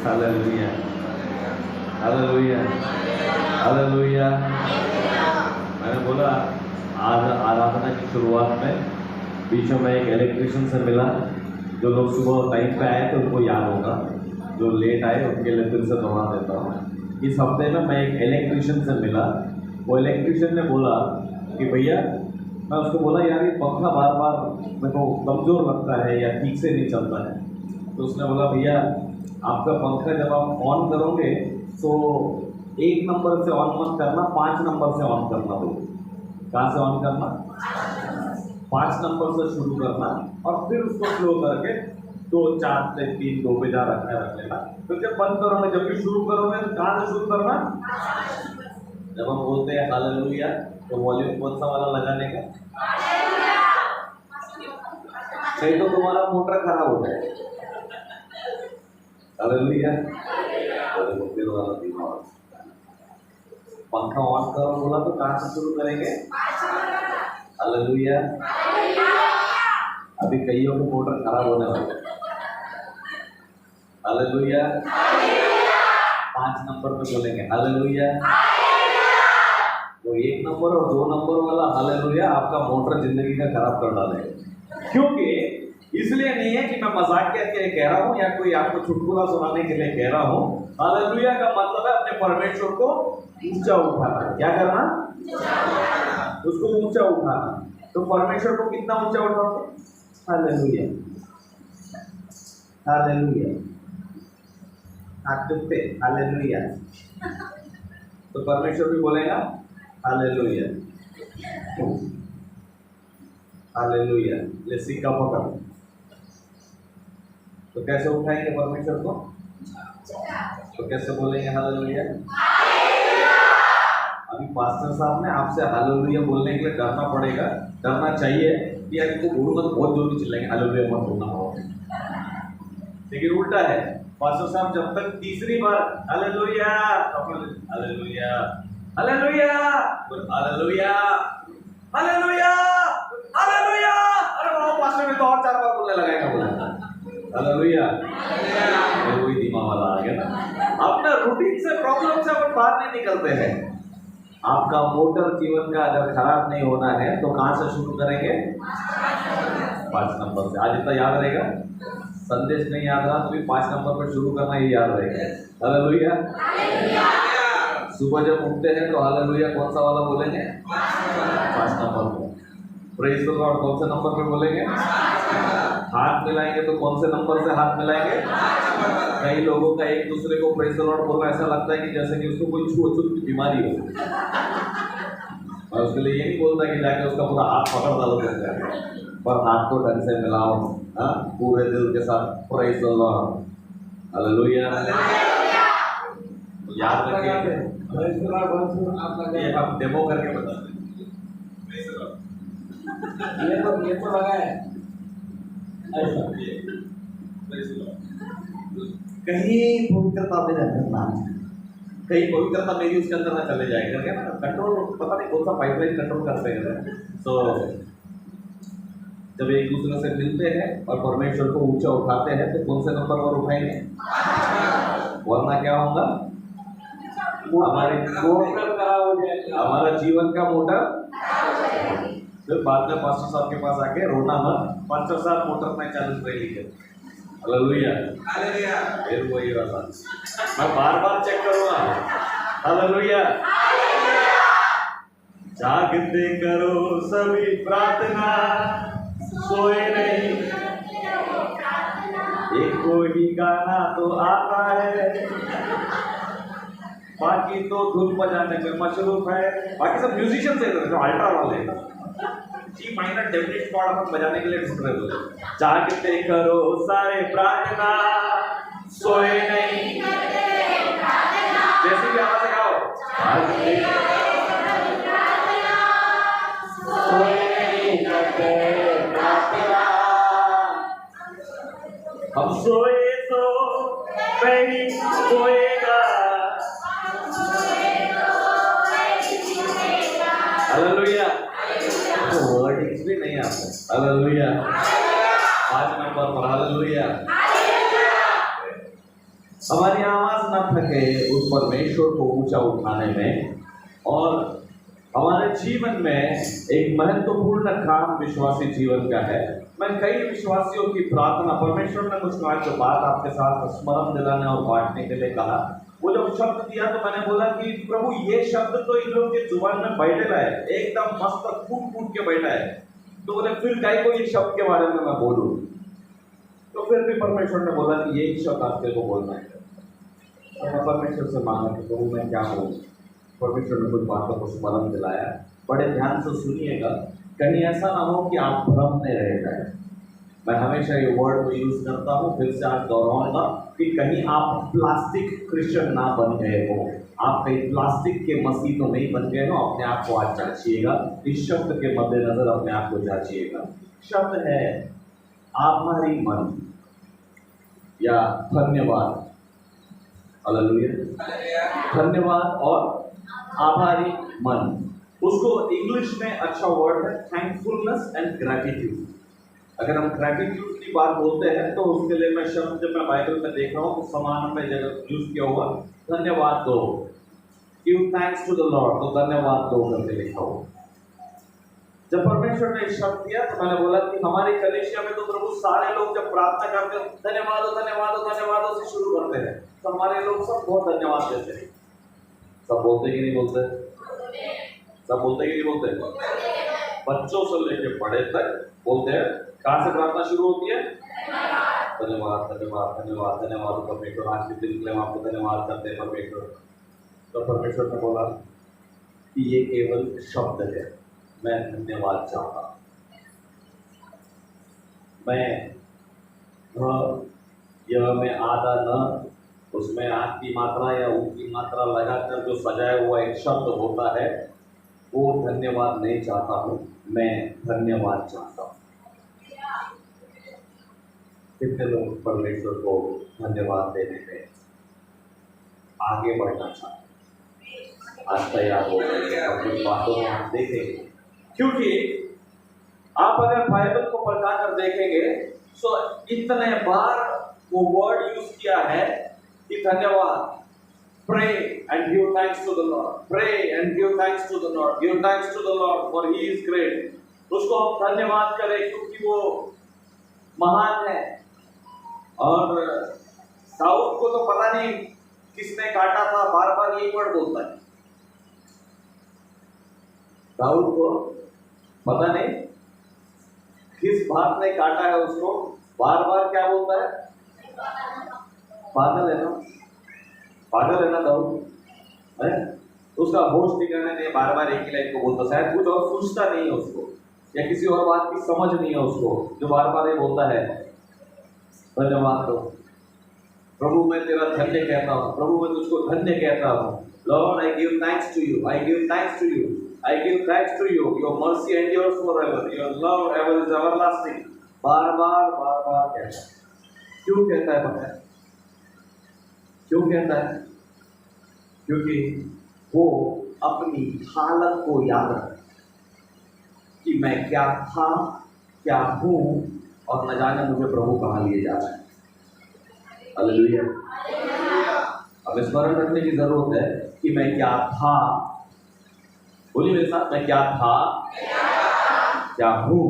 Hallelujah, hallelujah, hallelujah. मैंने बोला आज आराधना की शुरुआत में बीच में एक इलेक्ट्रिशियन से मिला। जो लोग सुबह टाइम पे आए थे उनको याद होगा, जो लेट आए उनके लिए फिर से दोहरा देता हूँ। इस हफ्ते में मैं एक इलेक्ट्रिशियन से मिला। वो इलेक्ट्रिशियन ने बोला कि भैया, मैं उसको बोला यार ये पंखा बार बार मेरे को कमज़ोर लगता है या ठीक से नहीं चलता है। तो उसने बोला भैया आपका पंखा जब आप ऑन करोगे तो 1 नंबर से ऑन मत करना, 5 नंबर से ऑन करना। बोलो कहाँ से ऑन करना? 5 नंबर से शुरू करना और फिर उसको स्लो करके 2 4 से 3 2 पे जा रख लेना। तो जब बंद करोगे, जब भी शुरू करोगे तो कहाँ से शुरू करना? जब हम बोलते हैं हालेलुया तो वॉल्यूम कौन सा वाला लगाने का? नहीं तो तुम्हारा मोटर खराब हो जाए। हालेलुया, फिर वाला दिमाग। पंखा ऑन करो बोला तो कहाँ से शुरू करेंगे? हालेलुया। अभी कईयों को मोटर खराब होने वाला है। हालेलुया, 5 नंबर पे बोलेंगे हालेलुया। तो 1 नंबर और 2 नंबर वाला हालेलुया आपका मोटर जिंदगी का खराब कर डालेगा। क्योंकि इसलिए नहीं है कि मैं मजाक करके कह रहा हूँ या कोई आपको चुटकुला सुनाने के लिए कह रहा हूँ। हालेलुया का मतलब है अपने परमेश्वर को ऊंचा उठाना। क्या करना? उसको ऊंचा उठाना। तो परमेश्वर को कितना ऊंचा उठाओगे? Hallelujah, hallelujah. हाथ पे हालेलुया। तो परमेश्वर भी बोलेगा हालेलुया, हालेलुया। ले सिक्का पकड़। तो कैसे उठाएंगे परमेश्वर को? तो कैसे बोलेंगे हालेलुया? अभी पास्टर साहब ने आपसे हालेलुया बोलने के लिए डरना पड़ेगा, डरना चाहिए कि यार इनको बोलूंगा तो बहुत जोर से चिल्लाएंगे हालेलुया मत बोलना हो। लेकिन उल्टा है, पास्टर साहब जब तक तीसरी बार hallelujah hallelujah hallelujah hallelujah hallelujah hallelujah, अरे वो पास्टर में तो और 4 बार बोलने लगाएगा बोला हालेलुया। वही दिमाग वाला आ गया ना। अपना रूटीन से, प्रॉब्लम से अपन बाहर नहीं निकलते हैं। आपका मोटर जीवन का अगर खराब नहीं होना है तो कहाँ से शुरू करेंगे? 5 नंबर से। आज इतना याद रहेगा। संदेश नहीं याद रहा तो भी 5 नंबर पर शुरू करना ही याद रहेगा। हालेलुया। सुबह जब उठते हैं तो हालेलुया कौन सा वाला बोलेंगे? 5 नंबर पर। प्रेज द लॉर्ड कौन से नंबर पे बोलेंगे? हाथ मिलाएंगे तो कौन से नंबर से हाथ मिलाएंगे? कई लोगों का एक दूसरे को प्रेज द लॉर्ड बोलना ऐसा लगता है कि जैसे कि उसको कोई छूत की बीमारी हो। और उसके लिए ये नहीं बोलता कि जाके उसका पूरा हाथ पकड़ डालो करके, पर हाथ को ढंग से मिलाओ, हाँ, पूरे दिल के साथ प्रेज द लॉर्ड, हालेलुया। याद रखिए, ये हम डेमो करके बताते हैं। ये तो लगा है ऐसा। कहीं पवित्रता में रहना, कहीं पवित्रता मेरी उसके अंदर ना चले जाए करके ना, कंट्रोल पता नहीं कौन सा पाइपलाइन कंट्रोल करते हैं। तो जब एक दूसरे से मिलते हैं और परमेश्वर को ऊंचा उठाते हैं तो कौन से नंबर पर उठाएंगे? वरना क्या होगा? हमारे मोटर खराब हो जाएगा, हमारा जीवन का मोटर। फिर बाद में पास्टर साहब के पास आके रोना मत, पास्टर साहब मोटर में चालू कर लीजिए। Hallelujah, hallelujah. फिर वही वाला मैं बार-बार चेक करूंगा। हालेलुया। जागते करो सभी प्रार्थना, सोए नहीं। एक कोई गाना तो आता है, बाकी तो धुन बजाने में मशरूफ है। बाकी सब म्यूजिशियन से जो अल्ट्रा वाले जी माइनर डेफिनेट कॉर्ड अपन बजाने के लिए ढूंढ रहे थे। जागते करो सारे प्रार्थना, सोए नहीं। जैसे भी आवाज से गाओ, जागते सोए नहीं करते प्रार्थना। हम सोए तो वही सोएगा। हालेलुया। वर्डिंग्स भी नहीं आते। हालेलुया। 5 नंबर पर हालेलुया। हमारी आवाज न थके उस परमेश्वर को ऊंचा उठाने में। और हमारे जीवन में एक महत्वपूर्ण काम विश्वासी जीवन का है। मैं कई विश्वासियों की प्रार्थना, परमेश्वर ने कुछ आज बात आपके साथ स्मरण दिलाने और बांटने के लिए कहा। वो जब शब्द दिया तो मैंने बोला कि प्रभु ये शब्द तो इन लोगों के जुबान में बैठेला है, एकदम मस्त कूट कूट के बैठा है। तो बोले फिर कई को ये शब्द के बारे में मैं बोलूं। तो फिर भी परमेश्वर ने बोला कि यही शब्द आपके को बोलना है। तो मैं परमेश्वर से मांगा कि प्रभु मैं क्या बोलूं। परमेश्वर ने कुछ बातों को स्मरण दिलाया, बड़े ध्यान से सुनिएगा, कहीं ऐसा ना हो कि आप भ्रम में रह जाए। मैं हमेशा ये वर्ड को यूज करता हूँ, फिर से आज दोहराऊंगा कि कहीं आप प्लास्टिक क्रिश्चियन ना बन गए हो, आप कहीं प्लास्टिक के मसीह तो नहीं बन गए हो। अपने आप को आज जांचिएगा, इस शब्द के मद्देनजर अपने आप को जांचिएगा। शब्द है आभारी मन या धन्यवाद। हालेलुया, धन्यवाद और आभारी मन। उसको इंग्लिश में अच्छा वर्ड है थैंकफुलनेस एंड ग्रैटिट्यूड। अगर हम ग्रैटिट्यूड की बात बोलते हैं तो उसके लिए मैं शब्द जब मैं बाइबल में देख रहा हूँ तो समान में जगह यूज किया हुआ धन्यवाद दो, give thanks to the Lord, तो धन्यवाद दो करके लिखा हुआ। जब परमेश्वर ने शब्द दिया तो मैंने बोला कि हमारे कलीसिया में तो प्रभु सारे लोग जब प्रार्थना करते हैं धन्यवाद हो धन्यवाद हो धन्यवाद हो से शुरू करते हैं, तो हमारे लोग सब बहुत धन्यवाद देते हैं। सब बोलते कि नहीं बोलते? सब बोलते कि नहीं बोलते? बच्चों से लेकर बड़े तक बोलते हैं। कहाँ से प्रार्थना शुरू होती है? धन्यवाद धन्यवाद धन्यवाद धन्यवाद परमेश्वर, आज के दिन के लिए हम आपको धन्यवाद करते हैं परमेश्वर। तो परमेश्वर ने बोला कि ये केवल शब्द है, मैं धन्यवाद चाहता हूं। मैं यह में आधा न, उसमें आग की मात्रा या ऊ की मात्रा लगाकर जो सजाया हुआ एक शब्द होता है, वो धन्यवाद नहीं चाहता हूं, मैं धन्यवाद चाहता हूं। कितने लोग परमेश्वर को धन्यवाद देने में आगे बढ़ना चाहते हैं? आज तैयार हो गए और कुछ बातों में आप देखेंगे, क्योंकि आप अगर बाइबल को पढ़कर देखेंगे तो इतने बार वो वर्ड यूज किया है कि धन्यवाद, pray and give thanks to the Lord, pray and give thanks to the Lord, give thanks to the Lord for He is great। उसको हम धन्यवाद करें क्योंकि वो महान है। और दाऊद को तो पता नहीं किसने काटा था, बार बार यही वर्ड बोलता है। दाऊद को पता नहीं किस बात ने काटा है, उसको बार बार क्या बोलता है? पागल है ना, पागल है ना दाऊद है। उसका होश ठिकाने नहीं, बार बार एक ही लाइन को बोलता, शायद कुछ और सोचता नहीं है उसको, या किसी और बात की समझ नहीं है उसको, जो बार बार ये बोलता है धन्यवाद दो। प्रभु मैं तेरा धन्य कहता हूँ, प्रभु मैं तुझको धन्य कहता हूँ। Lord I give thanks to you, I give thanks to you, I give thanks to you, your mercy endures forever, your love ever is everlasting. बार बार कहता है। क्यों कहता है पता है? क्यों कहता है? क्योंकि वो अपनी हालत को याद रखता कि मैं क्या था, क्या हूं, और न जाने मुझे प्रभु कहाँ लिए जा रहा है। हालेलुया। अब स्मरण रखने की जरूरत है कि मैं क्या था। बोलिए मेरे साथ, मैं क्या था, क्या हूं,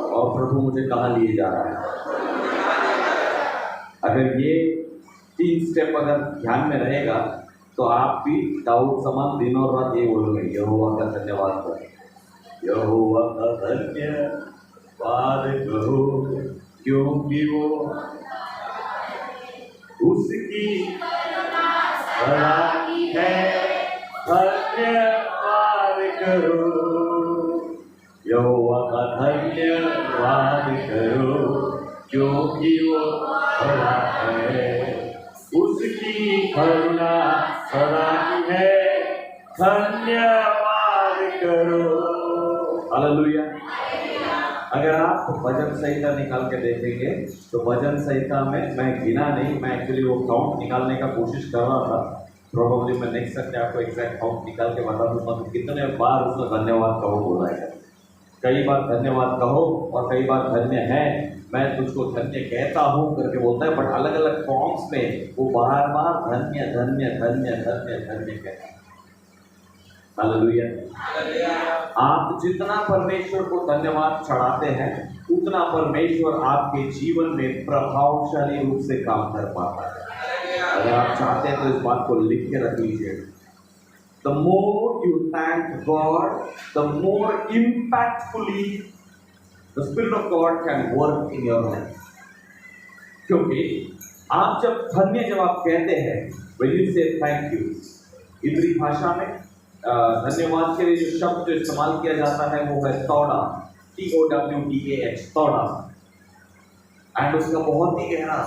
और प्रभु मुझे कहाँ लिए जा रहा है। अगर ये 3 स्टेप अगर ध्यान में रहेगा तो आप भी दाऊद समान दिन और रात ये बोलोगे, यहोवा का धन्यवाद करो, यहोवा का धन्यवाद करो, क्योंकि वो उसकी भलाई है, धन्यवाद करो, यहोवा का धन्यवाद करो, क्योंकि वो भला है, उसकी करुणा सदा की है, धन्यवाद करो। हालेलुया। अगर आप भजन संहिता निकाल के देखेंगे तो भजन संहिता में मैं गिना नहीं, मैं एक्चुअली वो काउंट निकालने का कोशिश कर रहा था। प्रोबेबली मैं नेक्स्ट संडे आपको एग्जैक्ट काउंट निकाल के बता दूंगा तो कितने बार उसने धन्यवाद कहो बोला है। कई बार धन्यवाद कहो और कई बार धन्य है, मैं तुझको धन्य कहता हूँ करके बोलता है, बट अलग अलग फॉर्म्स में वो बार बार धन्य धन्य धन्य धन्य धन्य कहता है। हालेलुया। आप जितना परमेश्वर को धन्यवाद चढ़ाते हैं उतना परमेश्वर आपके जीवन में प्रभावशाली रूप से काम कर पाता है। अगर आप चाहते हैं तो इस बात को लिख के रख लीजिए। The more you thank God, the more impactfully the Spirit of God can work in your life. क्योंकि आप जब धन्य जब आप कहते हैं, when you say thank you, इब्री भाषा में धन्यवाद के लिए जो शब्द जो इस्तेमाल किया जाता है वो है तौड़ा, TOWDAH, तौड़ा, एंड उसका बहुत ही गहरा,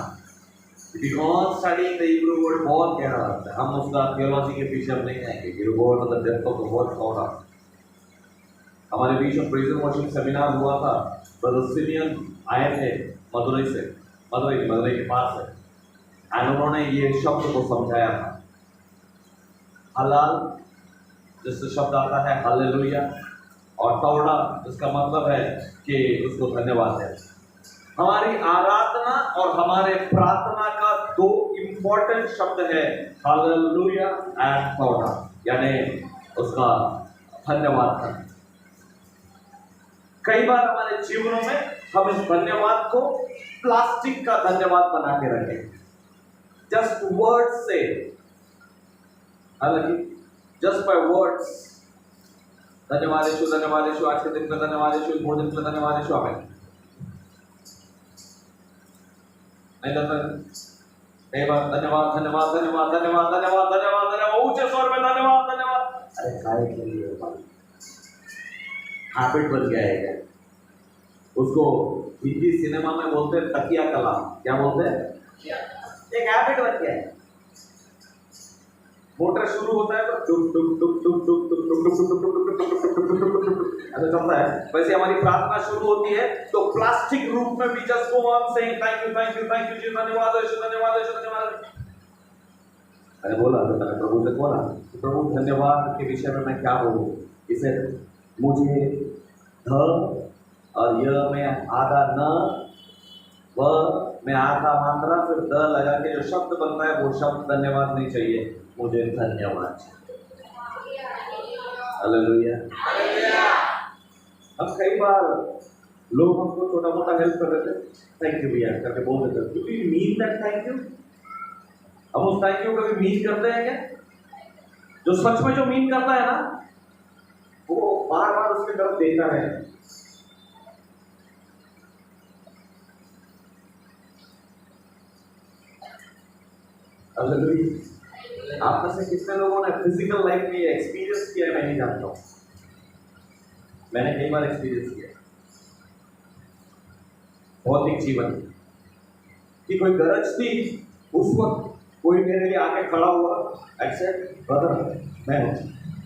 because studying the Hebrew word बहुत गहरा होता है। हम उसका थियोलॉजी के पीछे हम नहीं जाएंगे। Hebrew word the depth of the word तौड़ा। हमारे बीच में प्रेज एंड वर्शिप सेमिनार हुआ था, ब्रदर सिमियन आए थे मदुरई के पास है, एंड उन्होंने ये शब्द को समझाया था। हलाल जिससे शब्द आता है हालेलुया, और तौड़ा जिसका मतलब है कि उसको धन्यवाद है। हमारी आराधना और हमारे प्रार्थना का दो इंपॉर्टेंट शब्द है, हालेलुया एंड तौड़ा, यानी उसका धन्यवाद करना। कई बार हमारे जीवनों में हम इस धन्यवाद को प्लास्टिक का धन्यवाद बना के रखें, जस्ट वर्ड से, हालांकि जस्ट बाय वर्ड्स, धन्यवाद यीशु, धन्यवाद यीशु, आज के दिन में धन्यवाद यीशु, भोजन के लिए धन्यवाद यीशु, आमीन। नहीं करता कई बार धन्यवाद धन्यवाद धन्यवाद धन्यवाद धन्यवाद धन्यवाद धन्यवाद, ऊंचे स्वर में धन्यवाद धन्यवाद। अरे काय के लिए हैबिट बन गया है। उसको हिंदी सिनेमा में बोलते हैं तकिया कलाम। क्या बोलते हैं? एक हैबिट बन गया है। मोटर शुरू होता है तो टुक टुक टुक टुक टुक टुक टुक टुक टुक टुक टुक टुक टुक टुक टुक टुक ऐसा चलता है। वैसे हमारी प्रार्थना शुरू होती है तो प्लास्टिक रूप में भी just go on saying thank you thank you thank you ji, धन्यवाद यीशु, धन्यवाद यीशु, धन्यवाद। अरे बोला तो मैंने प्रभु से बोला, प्रभु धन्यवाद के विषय में मैं क्या बोलूं? इसे मुझे ध और य में आधा न, व में आधा मात्रा, फिर द लगा के जो शब्द बनता है वो शब्द धन्यवाद नहीं चाहिए, मुझे धन्यवाद चाहिए। हालेलुया। अब कई बार लोग हमको छोटा मोटा हेल्प कर देते, थैंक यू भैया करके बोल देते, do you mean that thank you? हम उस थैंक यू कभी मीन करते हैं क्या? जो सच में जो मीन करता है ना, वो बार बार उसकी तरफ देखता है। आप में से कितने लोगों ने फिजिकल लाइफ में ये एक्सपीरियंस किया है? मैं नहीं जानता हूँ, मैंने कई बार एक्सपीरियंस किया भौतिक जीवन की। कोई गरज थी उस वक्त, कोई मेरे लिए आके खड़ा हुआ, एक्सेप्ट ब्रदर मैं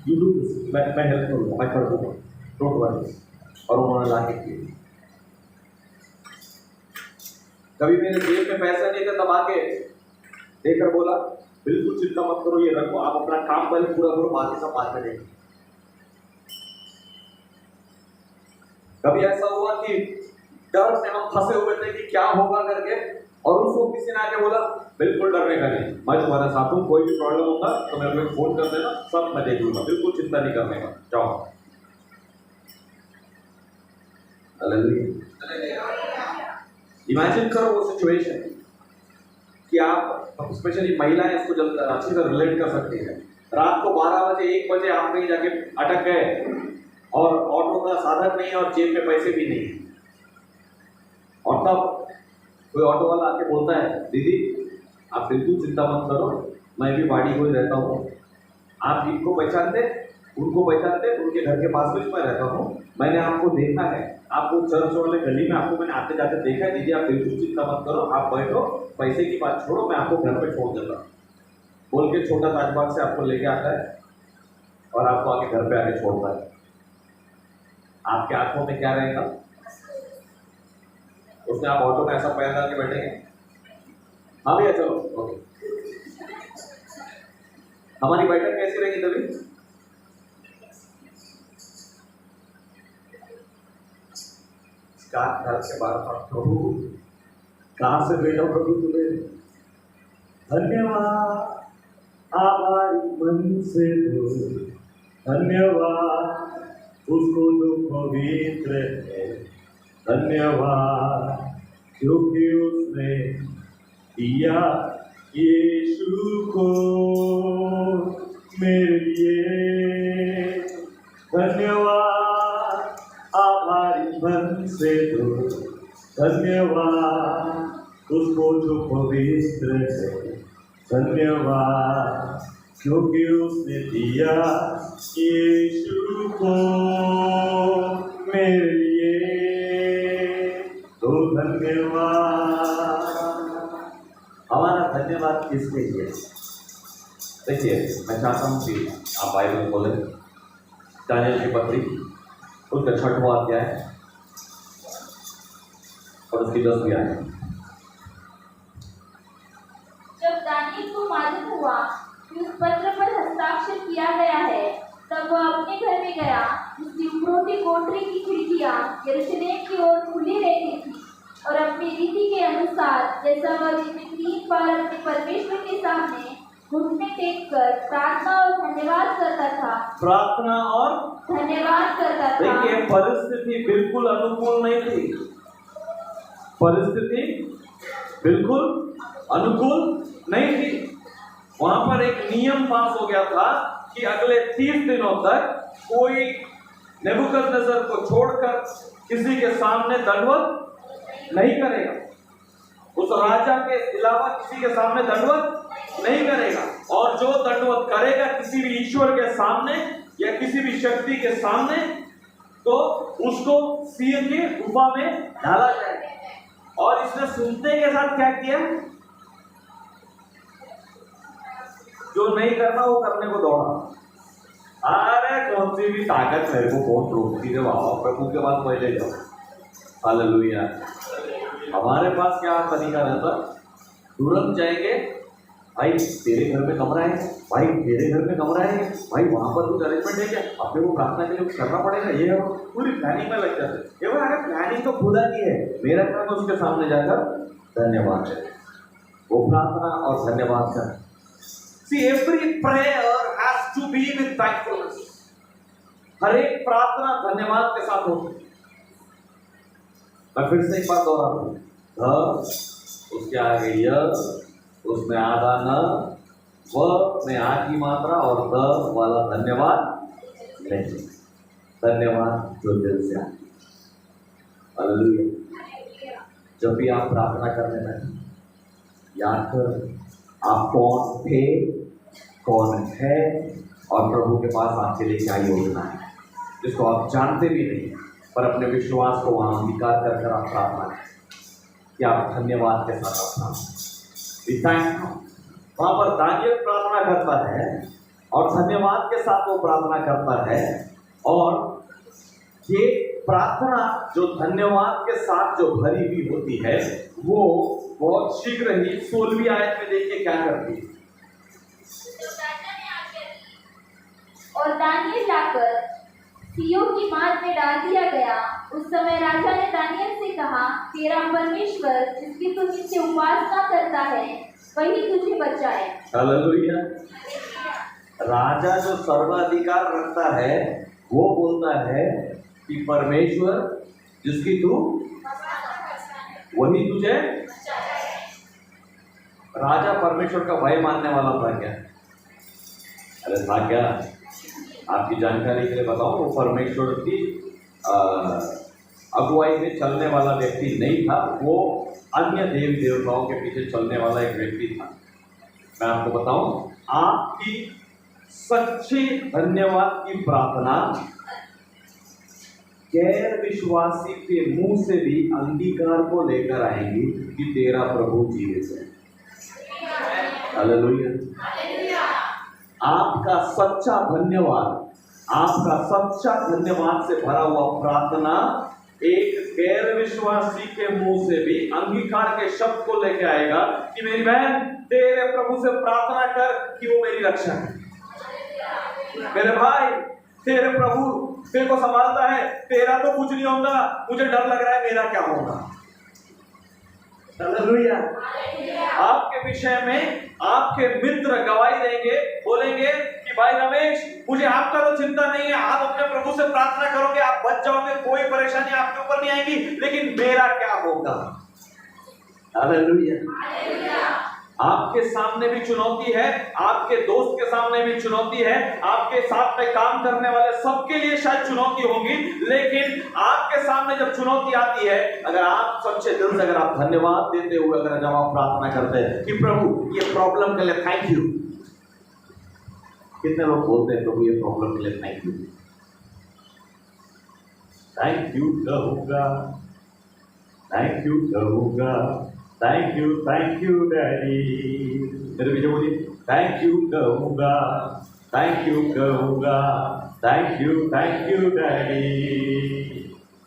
यू डू दिस, मैं हेल्प करूँगा, मैं कर दूँगा, डोंट वरी, और उन्होंने ला के किए। कभी मेरे जेब में पैसा नहीं था, तब आके देकर बोला बिल्कुल चिंता मत करो, ये रखो, आप अपना काम पहले पूरा करो, बाकी सब बाद में देंगे। कभी ऐसा हुआ कि डर में हम फंसे हुए थे कि क्या होगा करके, और उसको किसी ने आके बोला बिल्कुल डरने का नहीं, मैं तुम्हारे साथ हूँ, कोई भी प्रॉब्लम होगा तो मेरे को फोन कर देना, सब मैं देख लूंगा, बिल्कुल चिंता नहीं करने का, जाओ। इमेजिन करो वो सिचुएशन कि आप, स्पेशली महिलाएं इसको जल्द अच्छी तरह रिलेट कर सकती हैं। रात को 12 बजे 1 बजे आप कहीं जाके अटक गए और ऑटो का साधन नहीं और जेब में पैसे भी नहीं, और तब कोई ऑटो वाला आके बोलता है दीदी आप बिल्कुल चिंता मत करो, मैं भी बाड़ी को ही रहता हूँ, आप इनको पहचानते, उनको पहचानते, उनके घर के पास में मैं रहता हूँ, मैंने आपको देखा है, आपको चर्च वाले गली में आपको मैंने आते जाते देखा है, दीदी आप बिल्कुल चिंता मत करो, आप बैठो, पैसे की बात छोड़ो, मैं आपको घर पे छोड़ देता, बोल के छोटा ताजबाग से आपको लेके आता है और आपको आके घर पे आके छोड़ता है। आपके आंखों में क्या रहेगा? उसने आप ऑटो में ऐसा पैर डाल के बैठेंगे, हाँ भैया चलो ओके। हमारी बैठक कैसी रहेगी तभी? चार घर के बाहर था, प्रभु कहाँ से भेजा प्रभु तुम्हें? धन्यवाद आभारी मन से दो, धन्यवाद उसको जो पवित्र है, धन्यवाद क्योंकि उसने दिया यीशु को मेरे लिए। धन्यवाद आभारी मन से दो, धन्यवाद उसको जो पवित्र है, धन्यवाद क्योंकि उसने दिया यीशु को मेरे लिए। तो धन्यवाद। हमारा धन्यवाद किसके लिए? देखिए, मैं चाहता हूँ कि आप बाइबल खोलें, दानियेल की पत्री उसका 6वां अध्याय और उसकी 10वीं आयत। जब दानियेल को मालूम हुआ कि उस पत्र पर हस्ताक्षर किया गया है, तब वह अपने घर में गया। उसकी उपरोटी कोठरी की खिड़कियां यरूशलेम की ओर खुली रहती थी और अपनी रीति के अनुसार, जैसा वह दिन में 3 बार अपने परमेश्वर के सामने घुटने टेक कर प्रार्थना और धन्यवाद करता था। प्रार्थना और धन्यवाद करता था। देखिए, परिस्थिति बिल्कुल अनुकूल नहीं थी। परिस्थिति बिल्कुल अनुकूल नहीं थी। वहां पर एक नियम पास हो गया था कि अगले 30 दिनों तक कोई नेबूकदनेस्सर को छोड़कर किसी के सामने दंडवत नहीं करेगा। उस राजा के अलावा किसी के सामने दंडवत नहीं करेगा, और जो दंडवत करेगा किसी भी ईश्वर के सामने या किसी भी शक्ति के सामने, तो उसको सिंह की गुफा में डाला जाएगा। और इसने सुनते के साथ क्या किया? जो नहीं करना वो करने को दौड़ा। अरे कौन सी भी ताकत मेरे को बहुत रोकती है बाबा, प्रभु के पास पहले जाओ। हालेलुया। हमारे पास क्या तरीका रहता? तुरंत जाएंगे, भाई तेरे घर में कमरा है, भाई तेरे घर में कमरा है, भाई वहां पर कुछ अरेंजमेंट है क्या, अपने को प्रार्थना के लिए कुछ करना पड़ेगा, ये है पूरी प्लानिंग में लग जाते। ये अगर प्लानिंग तो खुदा की है, मेरा काम उसके सामने जाकर धन्यवाद है, वो प्रार्थना और धन्यवाद कर। See, every prayer has to be with thankfulness. हर एक प्रार्थना धन्यवाद के साथ होती है। मैं फिर से एक बात दोहराता हूँ, ध उसके आगे य, उसमें आधा न, व में आ की मात्रा और द वाला धन्यवाद नहीं। धन्यवाद जो दिल से आए। हालेलुया। जब भी आप प्रार्थना करने बैठे, याद कर आप कौन थे, कौन है, और प्रभु के पास आपके लिए क्या योजना है, जिसको आप जानते भी नहीं, पर अपने विश्वास को वहां अंगीकार कर आप प्रार्थना करें कि आप धन्यवाद के साथ अपना वहां पर दानियेल प्रार्थना करता है और धन्यवाद के साथ वो प्रार्थना करता है। और ये प्रार्थना जो धन्यवाद के साथ जो भरी हुई होती है, वो बहुत शीघ्र ही 16वीं आयत में देखिए क्या करती है। और दानियेल लाकर सियों की मार में डाल दिया गया। उस समय राजा ने दानियेल से कहा, तेरा परमेश्वर जिसकी तू नित्य उपासना करता है, वही तुझे बचाए। हालेलुया। राजा जो सर्वाधिकार रखता है, वो बोलता है कि परमेश्वर जिसकी तू वही तुझे। राजा परमेश्वर का भय मानने वाला था क्या? अरे था क्या? आपकी जानकारी के लिए बताऊं, वो परमेश्वर की अगुवाई में चलने वाला व्यक्ति नहीं था, वो अन्य देवी देवताओं के पीछे चलने वाला एक व्यक्ति था। मैं आपको बताऊं, आपकी सच्ची धन्यवाद की प्रार्थना गैर विश्वासी के मुंह से भी अंगीकार को लेकर आएंगी कि तेरा प्रभु जीवित है। हालेलुया। आपका सच्चा धन्यवाद, आपका सच्चा धन्यवाद से भरा हुआ प्रार्थना एक गैर विश्वासी के मुंह से भी अंगीकार के शब्द को लेके आएगा कि मेरी बहन तेरे प्रभु से प्रार्थना कर कि वो मेरी रक्षा है। मेरे भाई तेरे प्रभु तेरे को संभालता है, तेरा तो कुछ नहीं होगा, मुझे डर लग रहा है मेरा क्या होगा। हालेलुया। आपके विषय में आपके मित्र गवाही देंगे, बोलेंगे कि भाई रमेश, मुझे आपका तो चिंता नहीं है, आप अपने प्रभु से प्रार्थना करोगे, आप बच जाओगे, कोई परेशानी आपके ऊपर नहीं आएगी, लेकिन मेरा क्या होगा। हालेलुया। आपके सामने भी चुनौती है, आपके दोस्त के सामने भी चुनौती है, आपके साथ में काम करने वाले सबके लिए शायद चुनौती होगी, लेकिन आपके सामने जब चुनौती आती है, अगर आप सच्चे दिल से अगर आप धन्यवाद देते हुए अगर जब आप प्रार्थना करते हैं कि प्रभु ये प्रॉब्लम के लिए थैंक यू। कितने लोग बोलते हैं प्रभु ये प्रॉब्लम के लिए थैंक यू। थैंक यू कहूंगा, थैंक यू कहूंगा, थैंक यू डैडी। मेरे पीछे बोलिए थैंक यू कहूंगा, थैंक यू कहूंगा, thank you daddy,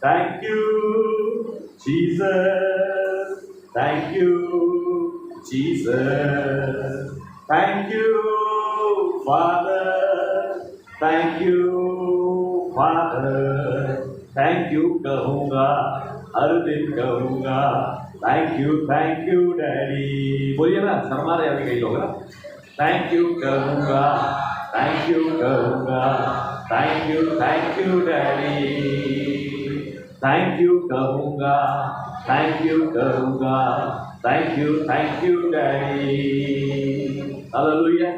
thank you Jesus, thank you Jesus, thank you father, thank you father, thank you कहूंगा, हर दिन कहूंगा, थैंक यू डैडी। बोलिए ना, शर्मा रहे अभी कई लोग ना। थैंक यू कहूंगा, थैंक यू कहूंगा, thank you daddy, thank you कहूंगा, थैंक यू कहूंगा, थैंक यू डैडी। हालेलुया।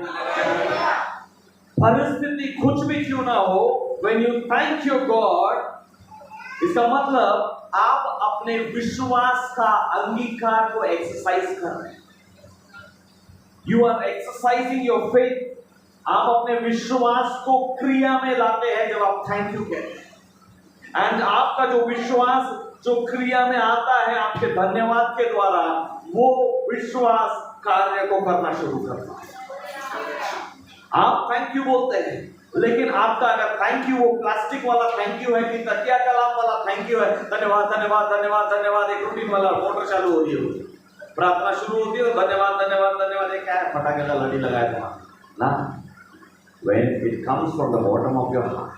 परिस्थिति कुछ भी क्यों ना हो, when you thank your God, इसका मतलब आप अपने विश्वास का अंगीकार को एक्सरसाइज कर रहे हैं। You are exercising your faith. आप अपने विश्वास को क्रिया में लाते हैं जब आप थैंक यू कहते हैं। एंड आपका जो विश्वास जो क्रिया में आता है आपके धन्यवाद के द्वारा, वो विश्वास कार्य को करना शुरू करता है। आप थैंक यू बोलते हैं, लेकिन आपका अगर थैंक यू वो प्लास्टिक वाला थैंक यू है कि तकिया कलाम वाला थैंक यू है, धन्यवाद धन्यवाद धन्यवाद धन्यवाद, एक रूटीन वाला मोटर चालू हो रही है, प्रार्थना शुरू होती है, धन्यवाद धन्यवाद धन्यवाद, क्या है फटाके का लड़ी लगाया था ना। When it comes from the bottom of your heart,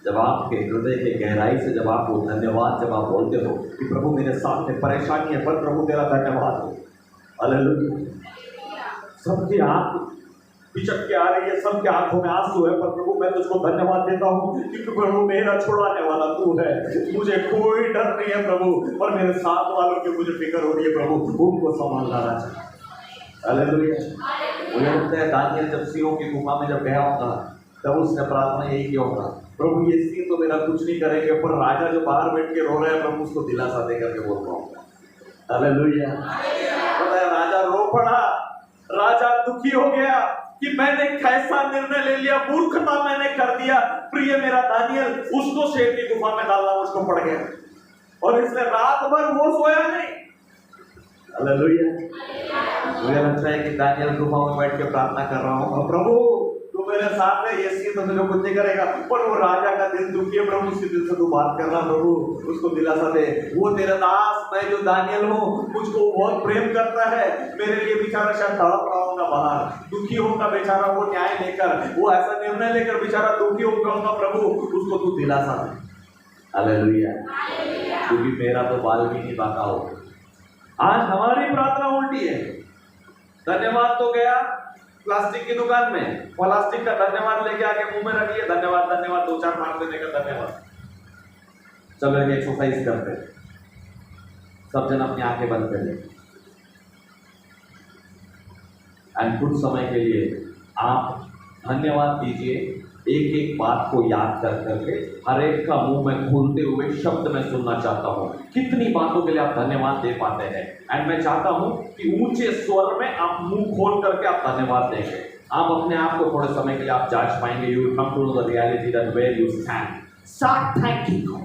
जब आपके हृदय के गहराई से जब आप वो धन्यवाद जब आप बोलते हो कि प्रभु मेरे साथ में परेशानी है पर प्रभु तेरा धन्यवाद हो। हालेलुया। सबकी आंख बिचक के आ रही है, सबके आंखों में आंसू है, पर प्रभु मैं तुझको धन्यवाद देता हूँ क्योंकि प्रभु मेरा छुड़ाने वाला तू है, मुझे कोई डर नहीं है प्रभु, और मेरे साथ वालों की मुझे फिक्र हो रही है प्रभु, उनको संभाल लाना चाहिए। हालेलुया। मुझे लगता है दानियल जब सिंहों की गुफा में जब गया होगा तब उसने प्रार्थना यही किया होगा, प्रभु ये सिंह तो मेरा कुछ नहीं करेंगे, पर राजा जो बाहर बैठ के रो रहे हैं प्रभु उसको दिलासा दे करके बोल रहा हूँ। हालेलुया। राजा रो पड़ा, राजा दुखी हो गया कि मैंने कैसा निर्णय ले लिया, मूर्खता मैंने कर दिया। प्रिय मेरा दानियल, उसको शेर की गुफा में डालना मुझको पड़ गया, और इसने रात भर वो सोया नहीं। हालेलुया। मुझे लगता है कि दानियल गुफा में बैठ के प्रार्थना कर रहा हूँ, प्रभु तू मेरे साथ है, ये सीन तो मुझे कुछ नहीं करेगा, पर वो राजा का दिल दुखी है प्रभु, उसके दिल से तू बात करना प्रभु, उसको दिलासा दे। वो तेरा दास मैं जो दानियल हूँ, मुझको बहुत प्रेम करता है, मेरे लिए बेचारा शायद तड़प रहा होगा बाहर, दुखी होगा बेचारा, वो न्याय लेकर, वो ऐसा निर्णय लेकर बेचारा दुखी होगा प्रभु, उसको तू दिलासा दे। हालेलुया। क्योंकि मेरा तो बाल भी नहीं बाका हो। आज हमारी प्रार्थना उल्टी है। धन्यवाद तो गया प्लास्टिक की दुकान में, प्लास्टिक का धन्यवाद लेके आके मुंह में रखिए, धन्यवाद धन्यवाद, दो चार मार देने का धन्यवाद। चलो एक एक्सरसाइज करते हैं, सब जन अपनी आंखें बंद कर लें एंड कुछ समय के लिए आप धन्यवाद दीजिए, एक एक बात को याद कर करके हर एक का मुंह में खोलते हुए शब्द में सुनना चाहता हूँ, कितनी बातों के लिए आप धन्यवाद दे पाते हैं। एंड मैं चाहता हूँ कि ऊंचे स्वर में आप मुंह खोल करके आप धन्यवाद देंगे। आप अपने आप को थोड़े समय के लिए आप जांच पाएंगे, you will come to know the reality that where you stand. Start thanking God.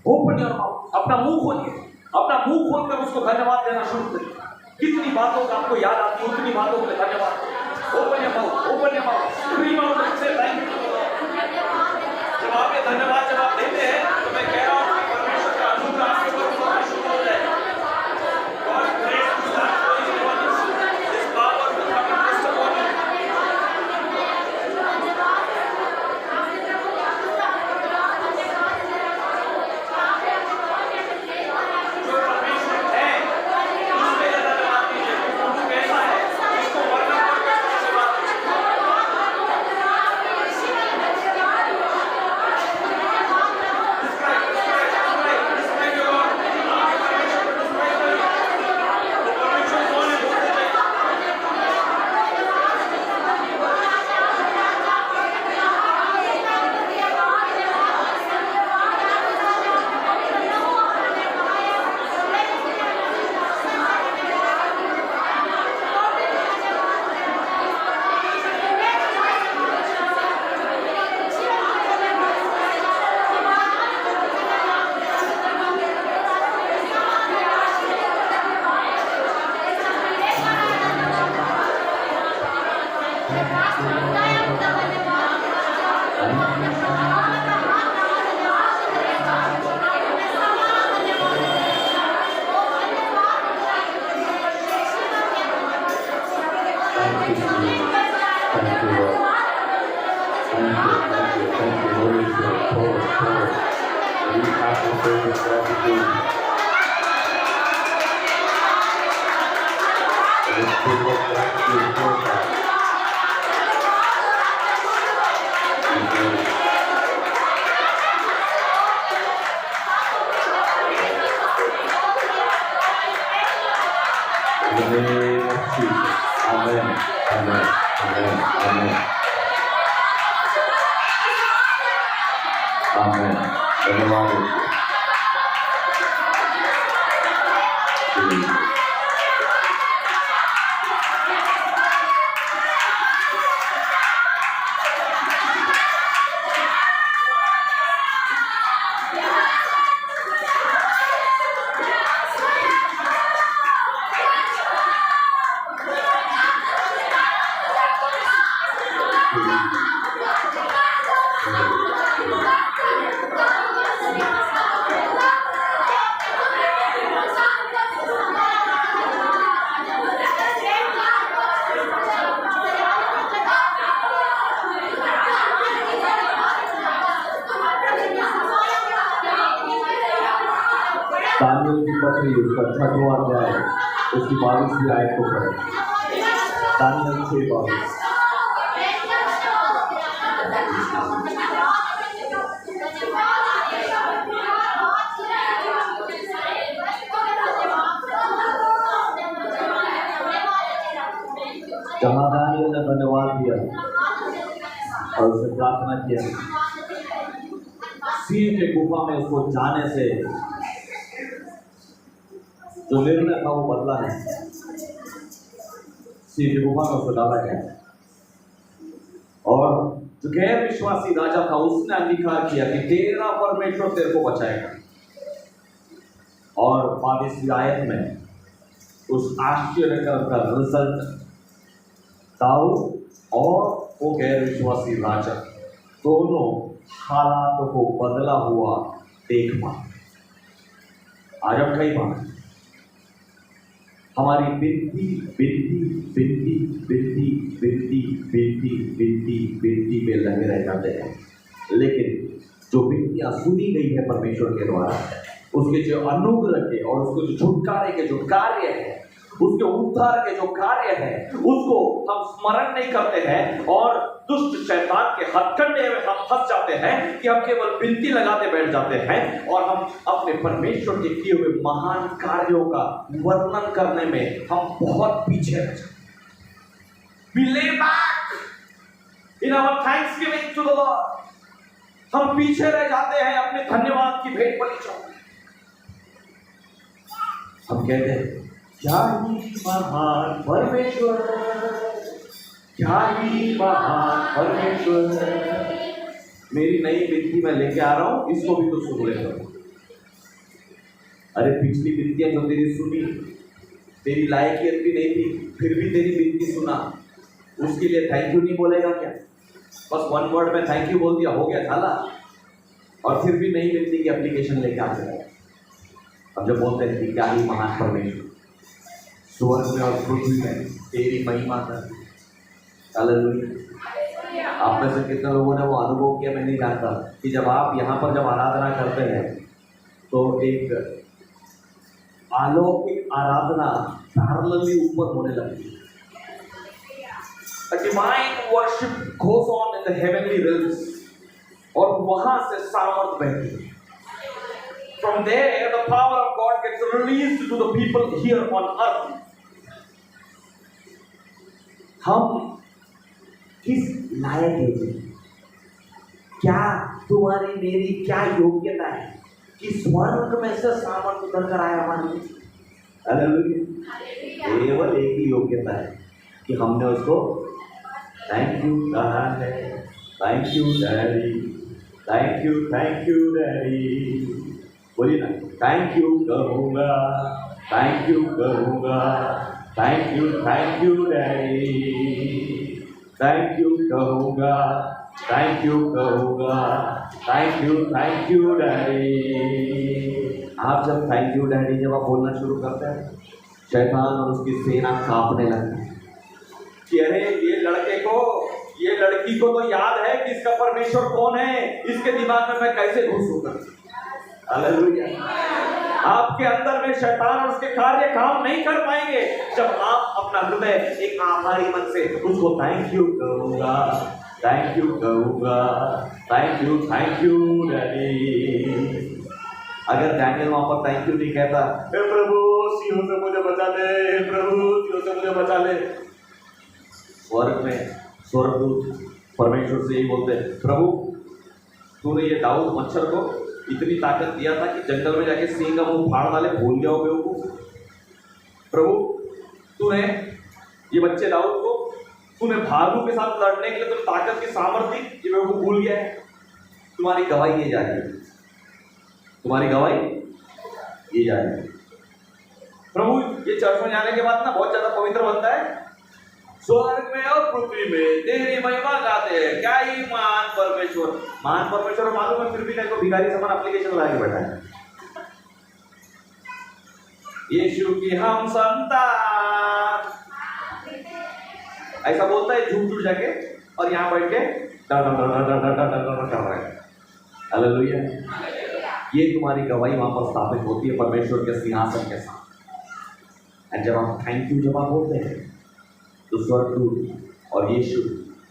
Open your mouth, अपना मुंह खोलिए, अपना मुंह खोलकर उसको धन्यवाद देना शुरू करिए। कितनी बातों का आपको याद आती है उतनी बातों के लिए धन्यवाद। Open your mouth, open your mouth, scream out and से थैंक यू। जब आप ये धन्यवाद जब आप देते हैं तो मैं कह रहा हूं कि परमेश्वर का अनुग्रह आपके ऊपर होना शुरू हो जाएगा। God grace to start flowing upon you, his power will come in this upon you. We appreciate His gratitude. It is full of gratitude towards us. In the name of Jesus. Amen. Amen. Amen. Amen. Amen. धन्यवाद। Daniel की पत्री उसका 6वां अध्याय उसकी 22वीं आयत को पढ़ें। Daniel 6:22। जहाँ दानियल ने धन्यवाद दिया और उससे प्रार्थना किया, सिंह के गुफा में उसको जाने से जो निर्णय था वो बदला है। सिंह की गुफा में उसको डाला गया और जो गैर विश्वासी राजा था उसने अंगीकार किया कि तेरा परमेश्वर तेरे को बचाएगा। और 22वीं आयत में उस आश्चर्यकर्म का रिजल्ट दाऊद और वो गैर विश्वासी राजा दोनों हालातों को बदला हुआ देख पाए। आज हम कई बार हमारी बिनती बिनती बिनती बिनती बिनती बिनती बिनती बिनती में लगे रह जाते हैं, लेकिन जो बिनतियां सुनी गई है परमेश्वर के द्वारा, उसके जो अनुग्रह के और उसके जो छुटकारे के जो कार्य है, उसके उद्धार के जो कार्य है, उसको हम स्मरण नहीं करते हैं और दुष्ट शैतान के हथकंडे में हम फंस जाते हैं कि हम केवल बिनती लगाते बैठ जाते हैं और हम अपने परमेश्वर के किए हुए महान कार्यों का वर्णन करने में हम बहुत पीछे रह जाते हैं। We lay back in our thanksgiving to the Lord. हम पीछे रह जाते हैं अपने धन्यवाद की भेंट बलि चढ़ाने। हम कहते हैं क्या ही महान परमेश्वर, क्या ही महान परमेश्वर। मेरी नई विनती मैं लेके आ रहा हूं, इसको भी तो सुन लेता हूं। अरे पिछली विनतियां जो तेरी सुनी, तेरी लायकियत भी नहीं थी, फिर भी तेरी विनती सुना, उसके लिए थैंक यू नहीं बोलेगा क्या? बस वन वर्ड में थैंक यू बोल दिया, हो गया झाला। और फिर भी नई विनती की एप्लीकेशन लेके आ जाएगा। अब जब बोलते हैं कि क्या ही महान परमेश्वर, स्वर्ग में और पृथ्वी में तेरी महिमा कर। हालेलुया। आप में से कितने लोगों ने वो अनुभव किया मैं नहीं जानता कि जब आप यहाँ पर जब आराधना करते हैं तो एक अलौकिक आराधना पैरेलली ऊपर होने लगती है। A divine worship goes on in the heavenly realms और वहां से सामर्थ बहती है। From there the power of God gets released to the people here on earth. हम किस लायक हैं? क्या तुम्हारी मेरी क्या योग्यता है कि स्वर्ग में से सामर्थ उतर कर आया हमारे? हालेलुया। केवल एक ही योग्यता है कि हमने उसको थैंक यू कहा है। Thank you daddy, thank you daddy. बोलिए ना, थैंक यू कहूँगा, थैंक यू कहूँगा, thank you daddy. Thank you कहूँगा, थैंक यू कहूँगा, थैंक यू डैडी। आप जब थैंक यू डैडी जब आप बोलना शुरू करते हैं, शैतान और उसकी सेना कांपने लगती है कि अरे ये लड़की को तो याद है कि इसका परमेश्वर कौन है, इसके दिमाग में मैं कैसे घुसूंगा। हालेलुया। आपके अंदर में शैतान और उसके कार्य काम नहीं कर पाएंगे जब आप अपना हृदय एक आभारी मन से उसको थैंक यू कहूंगा, थैंक यू कहूंगा, थैंक यू डैडी। अगर डैनियल वहां पर थैंक यू नहीं कहता, हे प्रभु सिंहों से मुझे बचा ले, हे प्रभु सिंहों से मुझे बचा ले, स्वर्ग में स्वर्गदूत परमेश्वर से यही बोलते, प्रभु तूने ये दाऊद मच्छर को इतनी ताकत दिया था कि जंगल में जाके सिंह का मुंह फाड़ डाले, भूल गया हो बेवकूफ। प्रभु तूने ये बच्चे दाऊद को तूने भालू के साथ लड़ने के लिए तो ताकत की सामर्थ्य दी, ये बेवकूफ भूल गया है। तुम्हारी गवाही ये जा रही है, तुम्हारी गवाही ये जा रही है। प्रभु ये चर्च में जाने के बाद ना बहुत ज्यादा पवित्र बनता है, स्वर्ग में और पृथ्वी में तेरी महिमा गाते हैं, क्या ही महान परमेश्वर। महान परमेश्वर मालूम है, फिर भी को भिखारी समान एप्लीकेशन लगा के बैठा है। यीशु की हम संतान ऐसा बोलता है झूठ झूठ जाके, और यहाँ बैठ के डर डर डर डर डर डर डर कर रहा है। हालेलुया। ये तुम्हारी गवाही वहां पर स्थापित होती है परमेश्वर के सिंहासन के साथ। और जब आप थैंक यू जब आप बोलते हैं तो स्वर्गदूत और यीशु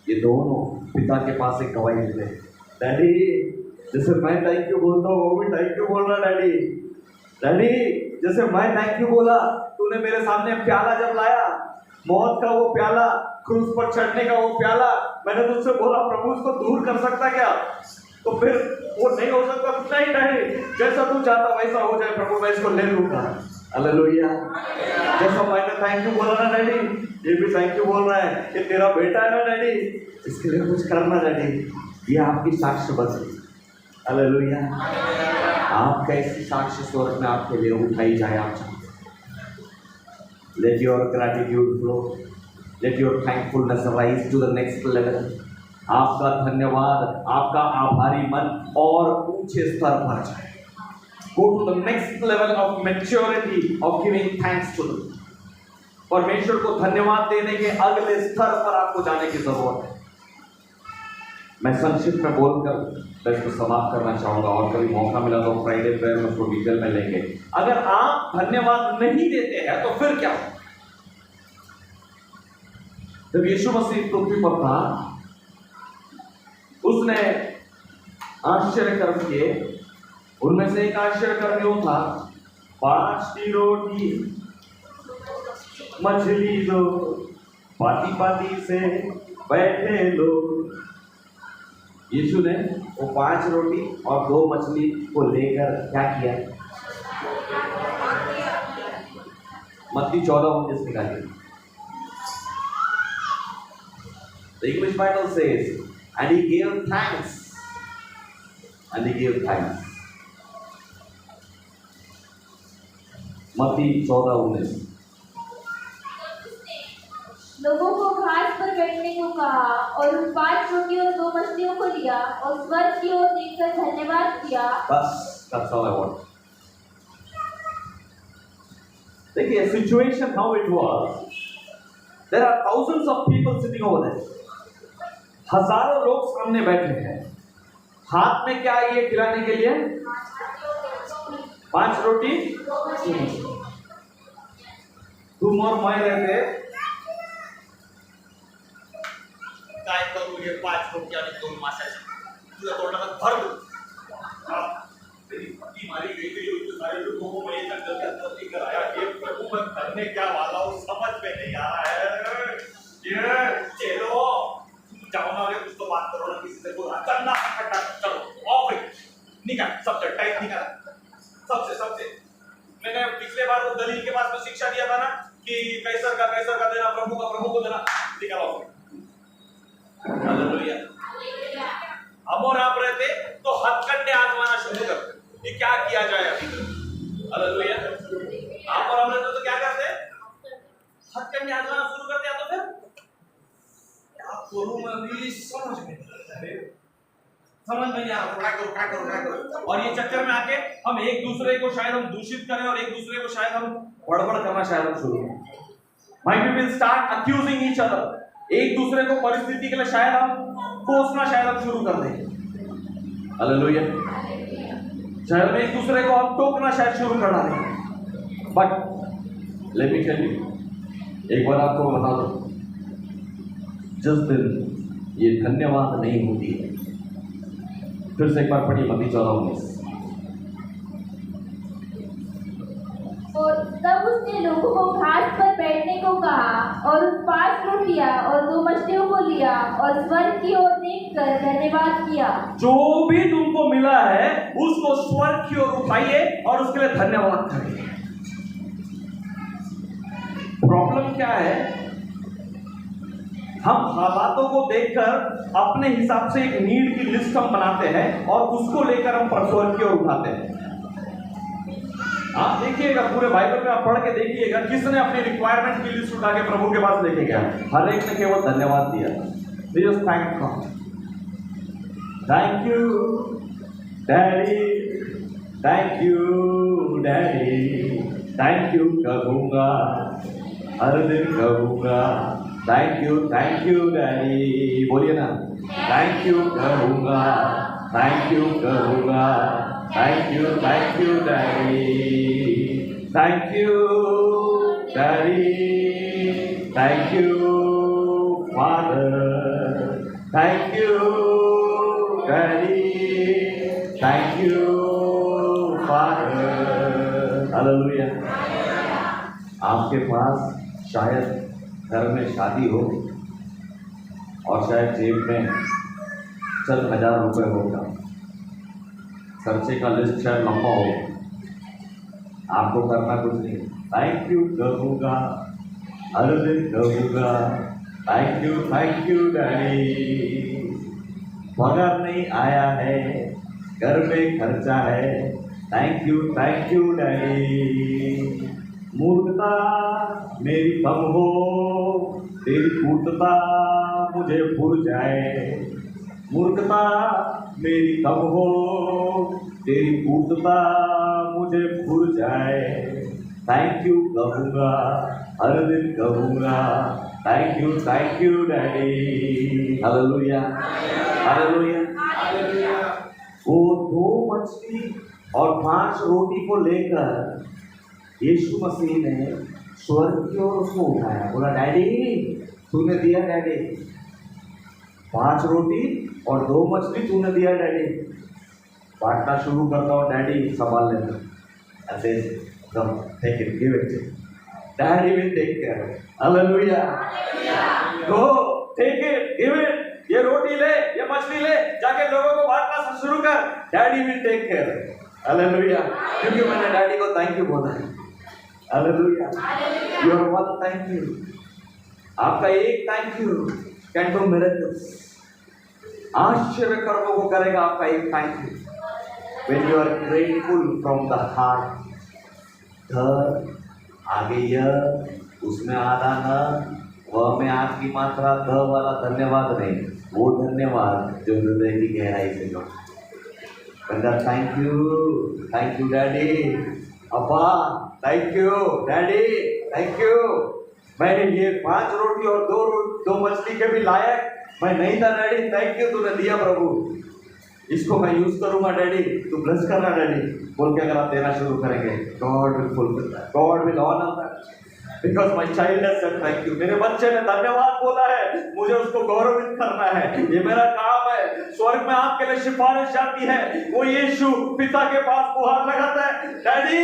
ये दोनों पिता के पास एक गवाही देते हैं, डैडी जैसे मैं थैंक यू बोलता हूँ वो भी थैंक यू बोल रहा डैडी। डैडी जैसे मैं थैंक यू बोला, तूने मेरे सामने प्याला जब लाया, मौत का वो प्याला, क्रूस पर चढ़ने का वो प्याला, मैंने तुझसे बोला प्रभु उसको दूर कर सकता क्या? तो फिर वो नहीं हो सकता, नहीं डैडी जैसा तू चाहता वैसा हो जाए प्रभु, मैं इसको ले लूंगा। हालेलुया। जैसा मैंने थैंक यू बोला ना डैडी, ये भी थैंक यू बोल रहा है कि तेरा बेटा है ना डैडी, इसके लिए कुछ करना डैडी। ये आपकी साक्ष्य बसी। हालेलुया। आप कैसी साक्ष्य स्वर्ग में आपके लिए उठाई जाए आप चाहते। Let your gratitude flow, let your thankfulness rise to the next level. आपका धन्यवाद, आपका आभारी मन और ऊंचे स्तर पर जाए। Go to the next level of maturity of giving thanks to them. परमेश्वर को धन्यवाद देने के अगले स्तर पर आपको जाने की जरूरत है। मैं संक्षिप्त में बोलकर मैं इसको समाप्त करना चाहूंगा, और कभी मौका मिला तो फ्राइडे प्रेयर में उसको डिटेल में लेंगे। अगर आप धन्यवाद नहीं देते हैं तो फिर क्या? जब यीशु मसीह पृथ्वी पर था उसने आश्चर्य कर्म किए, उनमें से एक आश्चर्य कर्म यूं था, 5 की रोटी मछली दो, पाती पाती से बैठे लोग। यीशु ने वो 5 रोटी और 2 मछली को लेकर क्या किया? मत्ती 14:19 निकालिए। The English Bible says, and he gave thanks, and he gave thanks. मत्ती 14:19। लोगों को घास पर बैठने को कहा और उन 5 रोटी और 2 मछलियों को लिया और स्वर्ग की ओर देखकर धन्यवाद किया। बस, that's all I want. देखिए situation how it was. There are thousands of people sitting over there. हजारों लोग सामने बैठे हैं। हाथ में क्या है ये खिलाने के लिए? 5 रोटी। तुम और मैं रहते काय करू हे 5 रोटी आणि 2 माशाचे तुझ्या तोंडात भर दू। तेरी पत्ती मारी गई थी, उसके सारे लोगों को मैं तक गलती कराया। ये प्रभु मैं करने क्या वाला हूँ समझ में नहीं आ रहा है। ये चलो जाओ ना, कुछ तो बात करो ना, किसी से बोला करना इकट्ठा चलो ऑफ निकाल, सबसे टाइट निकाल, सबसे। मैंने पिछले बार वो दलील के पास में शिक्षा दिया था ना कि कैसर का देना, प्रभु को देना, निकालो। हालेलुया। हम और आप रहते तो हथकंडे आजमाना शुरू करते कि क्या किया जाए अभी। हालेलुया। आप और हम रहते तो क्या करते? हथकंडे आजमाना शुरू करते हैं। तो फिर क्या करूं मैं अभी समझ में नहीं आ रहा, क्या करूं। और ये चक्कर में आके हम एक दूसरे को शायद हम दूषित करें और एक दूसरे को शायद हम बड़बड़ करना शायद हम शुरू करें। Might we will start accusing each other. एक दूसरे को परिस्थिति के लिए शायद हम कोसना शायद हम शुरू कर देंगे। हालेलुया। शहर में एक दूसरे को हम टोकना शायद शुरू कर डालें, but let me tell you, एक बार आपको बता दो, जिस दिन ये धन्यवाद नहीं होती है, फिर से एक बार पढ़िए मत्ती 14:19। और तब उसने लोगों को घास पर बैठने को कहा और उस 5 रोटियां और 2 मछलियों को लिया और स्वर्ग की ओर देखकर धन्यवाद किया। जो भी तुमको मिला है उसको स्वर्ग की ओर उठाइए और उसके लिए धन्यवाद करिए। प्रॉब्लम क्या है, हम हालातों को देखकर अपने हिसाब से एक नीड की लिस्ट हम बनाते हैं और उसको लेकर हम स्वर्ग की ओर उठाते हैं। आप देखिएगा पूरे बाइबल में आप पढ़ के देखिएगा किसने अपनी रिक्वायरमेंट की लिस्ट उठा के प्रभु के पास लेके गया, हर एक ने केवल धन्यवाद दिया। Just thank God, thank you daddy, thank you daddy, thank you कहूंगा, हर दिन कहूंगा, थैंक यू डैडी, बोलिए ना, थैंक यू कहूंगा, थैंक यू कहूंगा, thank you daddy, thank you daddy, thank you father, thank you daddy, thank you father. Hallelujah. आपके पास शायद घर में शादी हो और शायद जेब में चल 1000 रुपये होगा, खर्चे का लिस्ट शायद लंबा हो, आपको करना कुछ नहीं, थैंक यू कहूँगा, हर दिन कहूँगा, थैंक यू डैडी, पगार नहीं आया है, घर में खर्चा है, थैंक यू डैडी, मूर्खता मेरी कम हो, तेरी पूर्णता मुझे भूल जाए, मूर्खता मेरी कम हो, तेरी पूर्णता मुझे भूल जाए, थैंक यू कहूँगा, हर दिन कहूँगा, thank you daddy. Hallelujah, hallelujah. वो 2 मछली और 5 रोटी को लेकर यीशु मसीह ने स्वर्ग की ओर उसको उठाया, बोला डैडी तूने दिया डैडी, 5 रोटी और 2 मछली तूने दिया डैडी, बांटना शुरू करता हूँ डैडी, संभाल लेना, ऐसे take it, give it, daddy will take care. Hallelujah, go take it, give it, ये रोटी ले, ये मछली ले, जाके लोगों को बांटना शुरू कर, daddy will take care. Hallelujah, क्योंकि मैंने डैडी को थैंक यू बोला है। Hallelujah, your one thank you, आपका एक thank you can do miracles, आश्चर्य कर्मों को करेगा आपका एक thank you. When you are grateful from the heart, ध आगे यह, उसमें आधा न, वह में आग की मात्रा, ध वाला धन्यवाद नहीं, वो धन्यवाद जो हृदय की गहराई से जो थैंक यू डैडी, अब्बा thank you daddy, thank you, मैंने ये 5 रोटी और 2 मछली के भी लायक मैं नहीं था डैडी, थैंक यू तूने दिया प्रभु, इसको मैं यूज करूंगा डैडी, तू ब्लेस करना डैडी, बोल के अगर आप देना शुरू करेंगे, God will fulfil that, God will honour that, because my child has said thank you, मेरे बच्चे ने धन्यवाद बोला है, मुझे उसको गौरवित करना है, ये मेरा काम है। स्वर्ग में आपके लिए सिफारिश जाती है, वो यीशु पिता के पास गुहार लगाता है, डैडी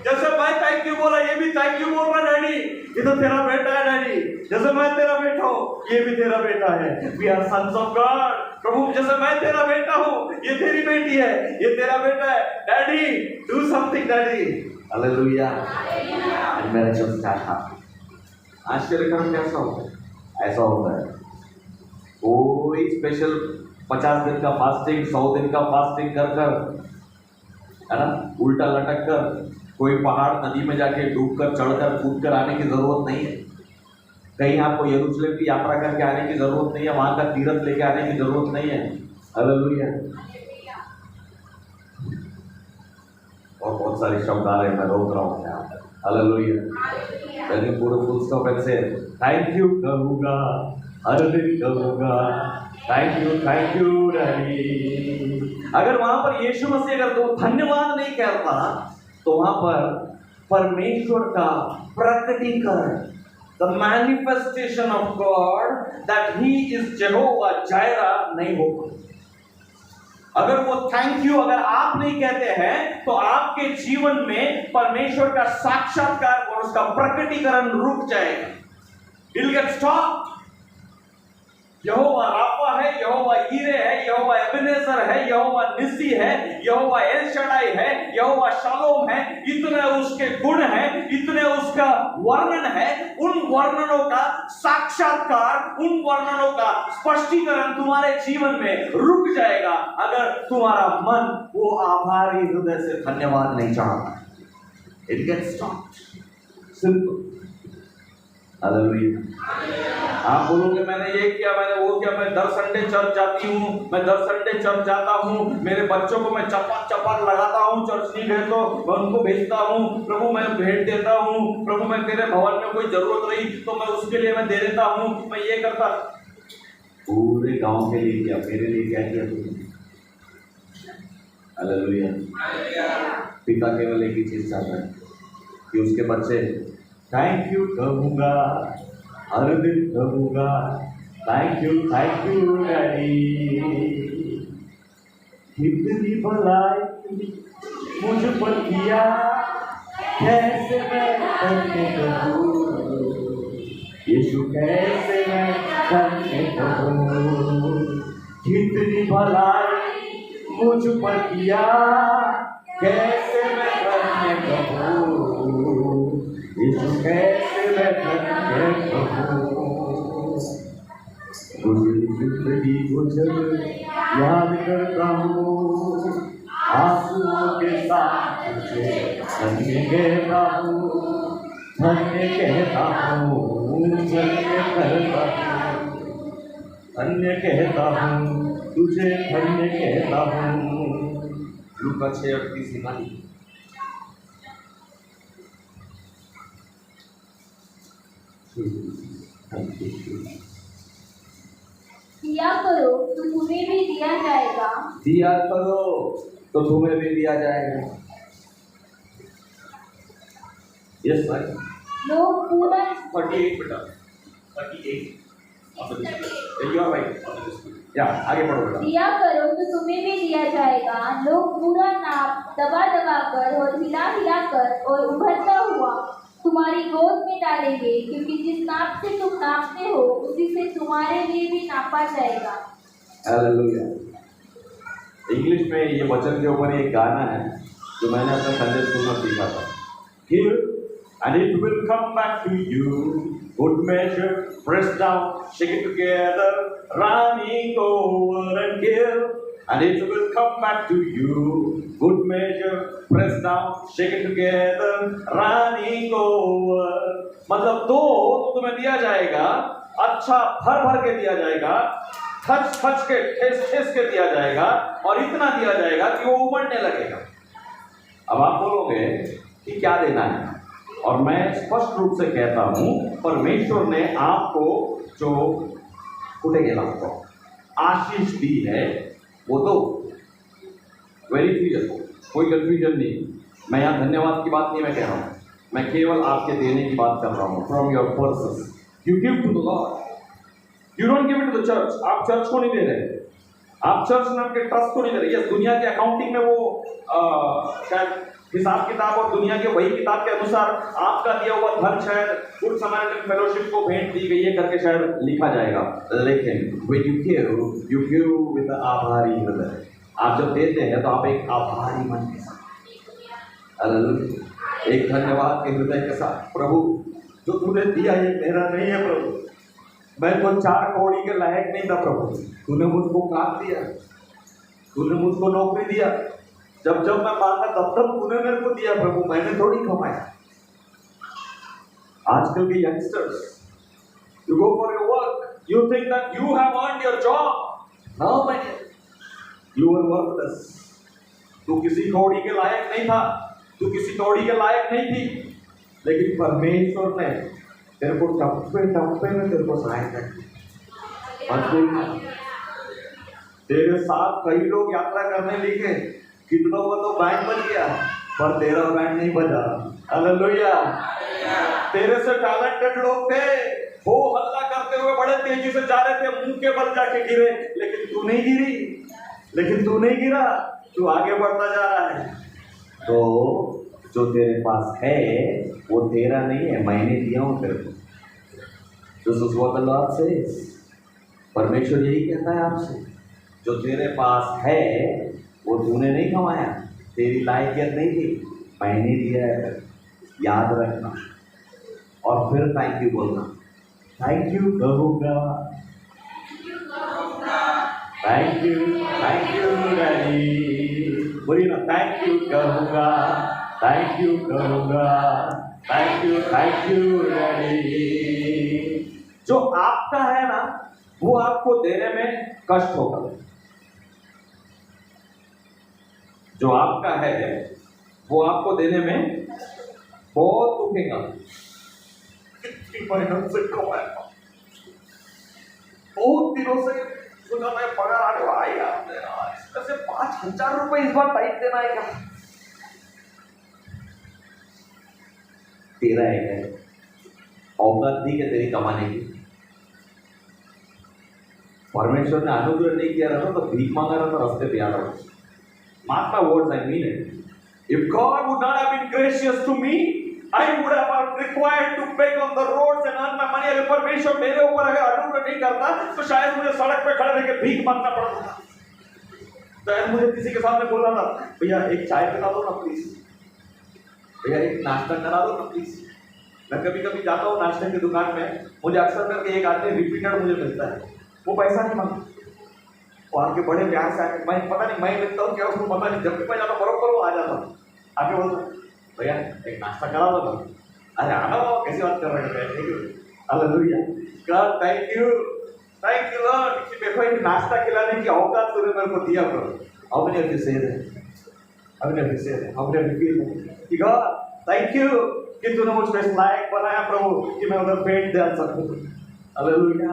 जैसे मैं थैंक यू बोला, ये भी थैंक यू बोल रहा डैडी, ये तो तेरा बेटा है डैडी, जैसे मैं तेरा बेटा हूँ ये भी तेरा बेटा है, we are sons of God. प्रभु जैसे मैं तेरा बेटा हूँ ये तेरी बेटी है, ये तेरा बेटा है, daddy do something daddy. Hallelujah, मेरा चर्च क्या था, आश्चर्य कर्म कैसा होता है, ऐसा होता है, कोई स्पेशल 50 दिन का फास्टिंग, 100 दिन का फास्टिंग कर कर, है ना, उल्टा लटक कर, कोई पहाड़ नदी में जाके डूब कर, चढ़ कर, कूद कर आने की जरूरत नहीं है, कहीं आपको यरूशलेम की यात्रा करके आने की जरूरत नहीं है, वहां का तीर्थ लेके आने की जरूरत नहीं है। हालेलुया। और बहुत सारी शब्द आ रहे हैं, मैं रोक रहा हूँ यहाँ पर। हालेलुया, पहले पूरे फुल स्टॉप ऐसे थैंक यू कहूँगा, हर दिन कहूँगा, थैंक यू डैडी, अगर वहां पर यीशु मसीह अगर तो धन्यवाद नहीं करता तो वहां पर परमेश्वर का प्रकटीकरण, the manifestation of God that he is जेहोवा Zaira नहीं होगा। अगर वो थैंक यू अगर आप नहीं कहते हैं तो आपके जीवन में परमेश्वर का साक्षात्कार और उसका प्रकटीकरण रुक जाएगा। It'll get stopped. यहोवा राफा है, यहोवा ईरे है, यहोवा एबेनेजर है, यहोवा निसी है, यहोवा एल शडाई है, यहोवा शालोम है। इतने उसके गुण हैं, इतने उसका वर्णन है। उन वर्णनों का साक्षात्कार, उन वर्णनों का स्पष्टीकरण तुम्हारे जीवन में रुक जाएगा अगर तुम्हारा मन वो आभारी हृदय से धन्यवाद नहीं चाहता। It gets stopped. Simple. Hallelujah. आप बोलोगे मैंने ये किया, मैंने वो किया, मैं दर संडे चर्च जाती हूँ, मैं दर संडे चर्च जाता हूँ, मेरे बच्चों को मैं चपाट लगाता हूँ, चर्च नहीं गए तो मैं उनको भेजता हूँ, प्रभु मैं भेंट देता हूँ, प्रभु मैं तेरे भवन में कोई जरूरत रही तो मैं उसके लिए मैं दे देता हूँ, मैं ये करता। पूरे गांव के लिए किया, मेरे लिए क्या किया तुमने? हालेलुया। पिता केवल एक ही चीज चाहता है कि उसके बच्चे थैंक यू कहूँगा, हर दिन कहूँगा, थैंक यू डैडी। कितनी भलाई मुझ पर किया, कैसे मैं धन्य कहूँ, यीशु कैसे मैं धन्य कहूँ। कितनी भलाई मुझ पर किया, कैसे मैं धन्य कहूँ, यीशु कैसे मैं धन्य कहूँ। गुजरी जिंदगी गुजर याद करता हूँ, आंसुओं के साथ तुझे धन्य कहता हूँ, धन्य कहता हूँ, धन्य करता हूँ, धन्य कहता हूँ, तुझे धन्य कहता हूँ। लूका 6:38 दिया करो तो तुम्हें भी दिया जाएगा, दिया करो तो तुम्हें भी दिया जाएगा। यस भाई। लोग पूरा 38 बेटा 38 या आगे बढ़ो बेटा। दिया करो तो तुम्हें भी दिया जाएगा, लोग पूरा नाप दबा दबा कर और हिला हिला कर और उभरता हुआ तुम्हारी गोद में डालेंगे, क्योंकि जिस नाप से तुम नापते हो उसी से तुम्हारे लिए भी नापा जाएगा। हालेलुया। इंग्लिश में ये वचन के ऊपर एक गाना है जो मैंने अपने संडे स्कूल में सीखा था। Give and it will come back to you, good measure, pressed down, shake it together, running over and give, and it will come back to you, good measure, pressed down, shake it together, running over। मतलब दो तो तुम्हें दिया जाएगा, अच्छा भर भर के दिया जाएगा, खच खच के ठेस ठेस के दिया जाएगा, और इतना दिया जाएगा कि वो उमड़ने लगेगा। अब आप बोलोगे कि क्या देना है, और मैं स्पष्ट रूप से कहता हूं परमेश्वर ने आपको जो कुटे गेला को आशीष दी है वो दो। वेरी क्लियर, कोई कंफ्यूजन नहीं। मैं यहाँ धन्यवाद की बात नहीं मैं कह रहा हूँ, मैं केवल आपके देने की बात कर रहा हूँ। From your purses you give to the Lord, you don't give it to the church. आप चर्च को नहीं दे रहे, आप चर्च नाम के ट्रस्ट को नहीं दे रहे। यस, दुनिया के अकाउंटिंग में वो शायद हिसाब किताब और दुनिया के वही किताब के अनुसार आपका दिया हुआ धन शायद गुड समारिटन फेलोशिप को भेंट दी गई है करके शायद लिखा जाएगा, लेकिन when you give with आभारी हृदय। आप जब देते हैं तो आप एक आभारी मन के साथ, हालेलुया, एक धन्यवाद के हृदय के साथ, प्रभु जो तूने दिया ये मेरा नहीं है प्रभु, मैं तो 4 कौड़ी के लायक नहीं था प्रभु, तूने मुझको काम दिया, तूने मुझको नौकरी दिया, जब जब मैं मांगा तब तब तूने मेरे को दिया प्रभु, मैंने थोड़ी कमाया। आजकल के youngsters, you go for your work, you think that you have earned your job. No my dear, you are worthless. तू किसी कौड़ी के लायक नहीं था, तू किसी कौड़ी के लायक नहीं थी, लेकिन परमेश्वर ने तेरे को टप्पे टप्पे में तेरे को सहायता की। तेरे साथ कई लोग यात्रा करने लिखे, कितनों को तो बैंड बज गया, पर तेरा बैंड नहीं बजा। हालेलुया। तेरे से टैलेंटेड लोग थे, वो हल्ला करते हुए बड़े तेजी से जा रहे थे, मुंह के बल जाके गिरे, लेकिन तू नहीं गिरी, लेकिन तू नहीं गिरा, तू आगे बढ़ता जा रहा है। तो जो तेरे पास है वो तेरा नहीं है, मैंने दिया हूं तेरे को। This is what the Lord says. परमेश्वर यही कहता है आपसे, जो तेरे पास है वो तूने नहीं कमाया, तेरी लायकियत नहीं थी, मैंने दिया है। याद रखना और फिर थैंक यू बोलना। थैंक यू कहूँगा, थैंक यू डैडी। बोलिए ना, थैंक यू कहूँगा, थैंक यू कहूँगा, थैंक यू डैडी। जो आपका है ना, वो आपको देने में कष्ट होगा। जो आपका है वो आपको देने में बहुत दुखेगा। कितनी मेहनत से कमाया, बहुत दिनों से सुना मैं पगार आने आई आपने, इसमें से 5,000 रुपए इस बार टाइट देना है क्या? तेरा है, औकात दी क्या तेरी कमाने की? परमेश्वर ने अनुग्रह नहीं किया रहता तो भीख मांगा रहता, रास्ते पे आ रहा। Mark my words, I mean it. If God would not have been gracious to me, I would have required to beg on the roads and earn my money. अगर परमेश्वर मेरे ऊपर अगर अनुग्रह नहीं करता तो शायद मुझे सड़क पे खड़े रह के भीख मांगना पड़ता। तो मुझे किसी के सामने बोल रहा था, भैया एक चाय पिला दो ना प्लीज, भैया एक नाश्ता करा दो ना प्लीज। मैं कभी कभी जाता हूँ नाश्ते की दुकान में, मुझे अक्सर करके एक आदमी रिपीटेड मुझे मिलता है, वो पैसा नहीं मांगता, वो आके बड़े प्यार से आके, मैं पता नहीं मैं मिलता हूँ क्या उसको पता नहीं, जब भी मैं जाता बरोबर वो आ जाता, आके बोलता भैया एक नाश्ता करा दो ना। अरे आना बाबा, कैसी बात कर रहे हैं, thank you, hallelujah, God thank you Lord कि देखो एक नाश्ता खिलाने की औकात तूने मेरे को दिया करो। How many of you say that? How many of you say that? How many of you feel that? कि गॉड थैंक यू कि तूने मुझको इस लायक बनाया प्रभु कि मैं उधर पेट डाल सकूं। हालेलुया।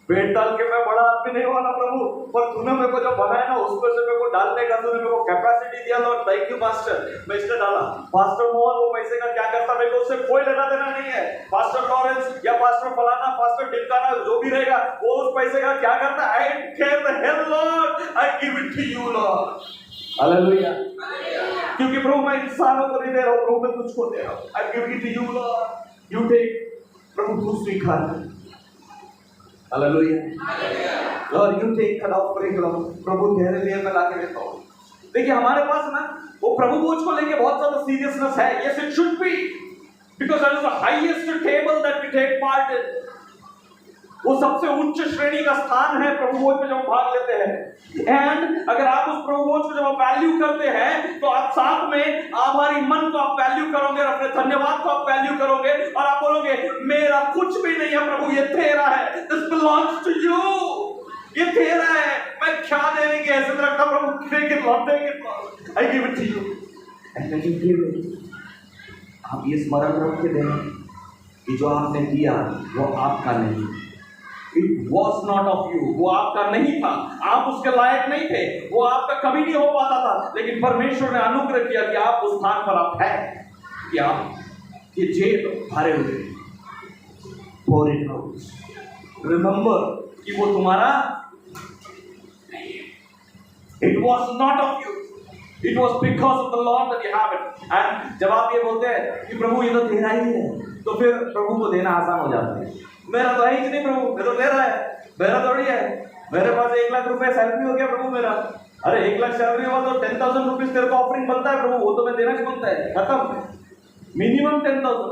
पेट डाल के मैं बड़ा आदमी नहीं हुआ ना प्रभु, पर तूने मेरे को जो बनाया ना उसमें से मेरे को डालने का तूने मेरे को कैपेसिटी दिया लॉर्ड, थैंक यू मास्टर। मैं इसलिए डाला। पास्टर मोहन वो पैसे का क्या करता, मेरे को उससे कोई लेना देना नहीं है। पास्टर लॉरेंस या पास्टर फलाना, पास्टर टिमकाना, जो भी रहेगा वो उस पैसे का क्या करता, I care the hell lord, I give it to you lord. Hallelujah. क्योंकि प्रभु मैं इंसानों को नहीं दे रहा हूँ प्रभु, मैं तुझको दे रहा हूँ। I give it to you lord, you take, प्रभु तू स्वीकार कर। Hallelujah. Lord you take the offering lord, प्रभु तेरे लिए मैं लाके देता हूँ। देखिए हमारे पास ना वो प्रभु बोझ को लेके बहुत ज्यादा सीरियसनेस है। Yes it should be, because that is the highest table that we take part in. वो सबसे उच्च श्रेणी का स्थान है प्रभु भोज में जब हम भाग लेते हैं। एंड अगर आप उस प्रभु भोज को जब आप वैल्यू करते हैं तो आप साथ में हमारी मन को आप वैल्यू करोगे, अपने धन्यवाद को आप वैल्यू करोगे और आप बोलोगे मेरा कुछ भी नहीं है प्रभु, ये तेरा है, दिस बिलोंग्स टू यू, ये तेरा है, मैं क्या देने की हैसियत रखता प्रभु, take it, I give it to you and when you give it, आप ये स्मरण रख के दें कि जो आपने दिया वो आपका नहीं, It was not of you, वो आपका नहीं था, आप उसके लायक नहीं थे, वो आपका कभी नहीं हो पाता था, लेकिन परमेश्वर ने अनुग्रह किया कि आप उस स्थान पर आप हैं, कि आप ये जेब भरे हुए, pour it out, remember कि वो तुम्हारा नहीं है, it was not of you, it was because of the Lord that you have it, and जब आप ये बोलते हैं कि प्रभु ये तो तेरा ही है, तो फिर प्रभु को देना आसान हो जाता है। मेरा तो है ही नहीं प्रभु, मेरा तो तेरा है, मेरा थोड़ी है, मेरे पास 1 लाख रुपए सैलरी हो गया प्रभु मेरा, अरे 1 लाख सैलरी हुआ तो 10,000 रुपीज तेरे को ऑफरिंग बनता है प्रभु, वो तो मैं देना ही बनता है, खत्म, मिनिमम 10,000,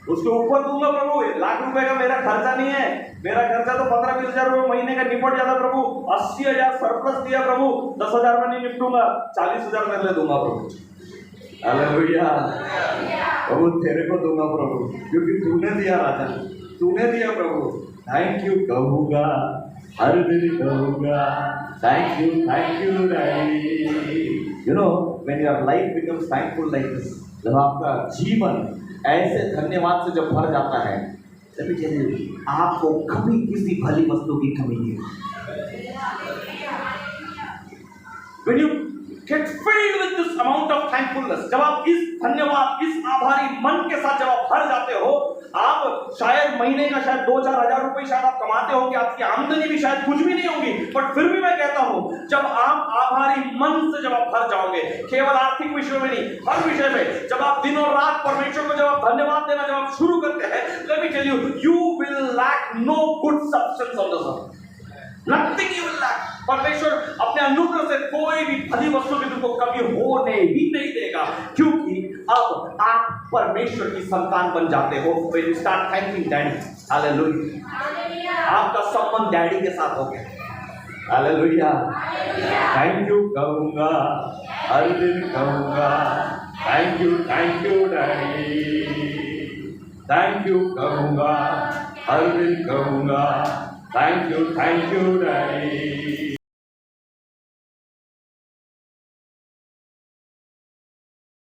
उसके ऊपर दूंगा प्रभु। 1 लाख रुपए का मेरा खर्चा नहीं है, मेरा खर्चा तो 15-20 हजार रुपए महीने का निपट जाता प्रभु, 80,000 सरप्लस दिया प्रभु, 10,000 में नहीं निपटूंगा, 40,000 में ले दूंगा प्रभु। हालेलुया। प्रभु तेरे को दूंगा प्रभु, क्योंकि तूने दिया राजा, तूने दिया प्रभु, थैंक यू कहूँगा, हर दिन कहूँगा, thank you daddy. You know when your life becomes thankful like this, जब आपका जीवन ऐसे धन्यवाद से जब भर जाता है, तभी आपको कभी किसी भली वस्तु की कमी नहीं। when you get filled with this amount of thankfulness, जब आप इस धन्यवाद, इस आभारी मन के साथ जब आप भर जाते हो, आप शायद महीने का शायद 2-4 हजार रुपए शायद आप कमाते होंगे, आपकी आमदनी भी शायद कुछ भी नहीं होगी, बट फिर भी मैं कहता हूं, जब आप आभारी मन से जब आप भर जाओगे, केवल आर्थिक विषय में नहीं, हर विषय में, जब आप दिन और रात परमेश्वर को जब आप धन्यवाद देना जब आप शुरू करते हैं, let me tell you, you will lack no good substance on this earth. Nothing you will lack. परमेश्वर अपने अनुग्रह से कोई भी भली वस्तु की तुमको कमी होने ही नहीं देगा, क्योंकि अब आप परमेश्वर की संतान बन जाते हो। When you start thanking Daddy, Hallelujah. आपका संबंध डैडी के साथ हो गया। Hallelujah. थैंक यू कहूंगा, हर दिन कहूंगा, thank you daddy, thank you कहूंगा, हर दिन कहूंगा, थैंक यू डैडी।